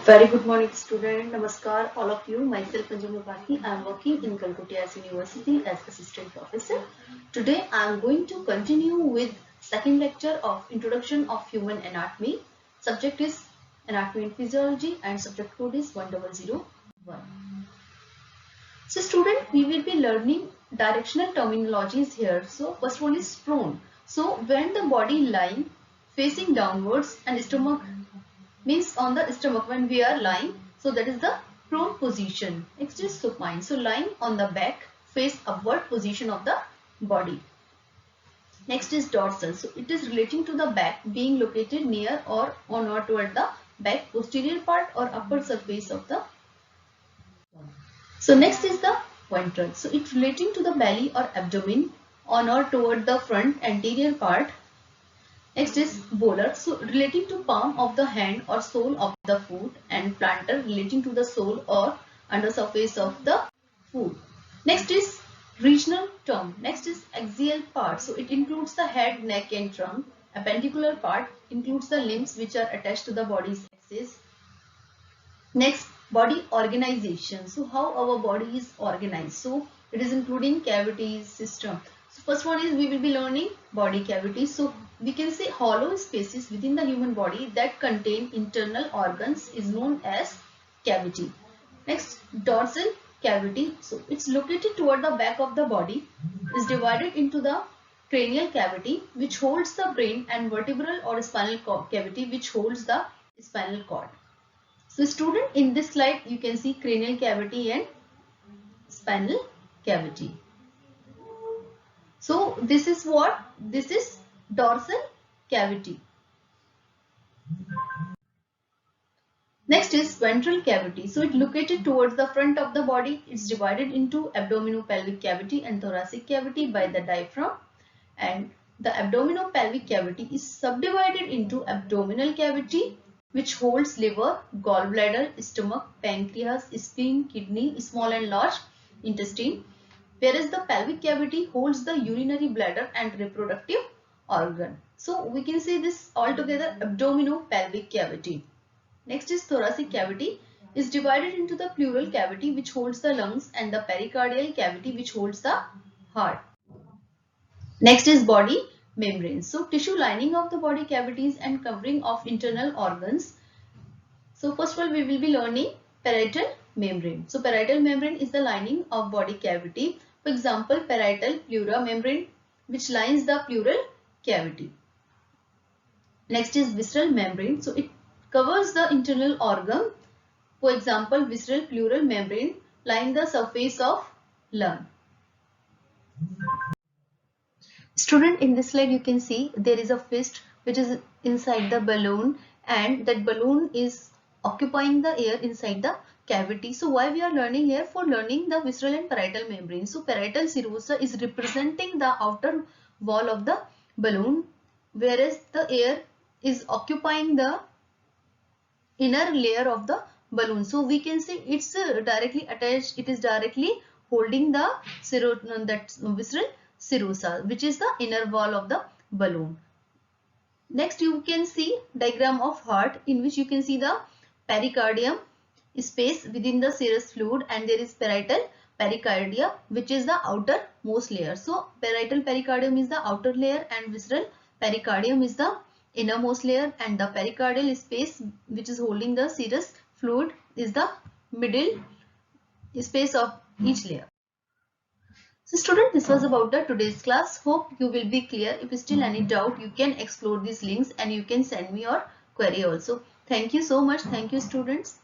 Very good morning, student. Namaskar, all of you. Myself, Anjum Baki. I am working in Calcutta University as assistant professor. Today, I am going to continue with second lecture of Introduction of Human Anatomy. Subject is Anatomy and Physiology, and subject code is 1001. So, student, we will be learning directional terminologies here. So, first one is prone. So, when the body lying facing downwards and stomach means on the stomach when we are lying, so that is the prone position. Next is supine, so lying on the back, face upward position of the body. Next is dorsal, so it is relating to the back, being located near or on or toward the back posterior part or upper surface of the. So next is the ventral, so it's relating to the belly or abdomen on or toward the front anterior part. Next is volar, so relating to palm of the hand or sole of the foot, and plantar relating to the sole or under surface of the foot. Next is regional term. Next is axial part, so it includes the head, neck and trunk. Appendicular part includes the limbs which are attached to the body's axis. Next, body organization. So how our body is organized. So it is including cavities, system. So first one is we will be learning body cavities. So we can say hollow spaces within the human body that contain internal organs is known as cavity. Next, dorsal cavity. So it's located toward the back of the body. Is divided into the cranial cavity which holds the brain and vertebral or spinal cavity which holds the spinal cord. So student, in this slide you can see cranial cavity and spinal cavity. So this is what? This is dorsal cavity. Next is ventral cavity. So it located towards the front of the body. It's divided into abdominopelvic cavity and thoracic cavity by the diaphragm. And the abdominopelvic cavity is subdivided into abdominal cavity which holds liver, gallbladder, stomach, pancreas, spleen, kidney, small and large intestine, whereas the pelvic cavity holds the urinary bladder and reproductive organ. So we can say this all together, abdominopelvic cavity. Next is thoracic cavity is divided into the pleural cavity which holds the lungs and the pericardial cavity which holds the heart. Next is body membranes. So tissue lining of the body cavities and covering of internal organs. So first of all we will be learning parietal membrane. So parietal membrane is the lining of body cavity. For example, parietal pleura membrane which lines the pleural cavity. Next is visceral membrane. So it covers the internal organ. For example, visceral pleural membrane line the surface of lung. Student, in this slide you can see there is a fist which is inside the balloon, and that balloon is occupying the air inside the cavity. So why we are learning here? For learning the visceral and parietal membrane. So parietal serosa is representing the outer wall of the balloon, whereas the air is occupying the inner layer of the balloon. So we can say it's directly attached, it is directly holding the visceral serosa, which is the inner wall of the balloon. Next you can see diagram of heart, in which you can see the pericardium space within the serous fluid, and there is parietal pericardia which is the outermost layer. So parietal pericardium is the outer layer and visceral pericardium is the innermost layer, and the pericardial space which is holding the serous fluid is the middle space of each layer. So student, this was about the today's class. Hope you will be clear. If still any doubt, you can explore these links and you can send me your query also. Thank you so much. Thank you students.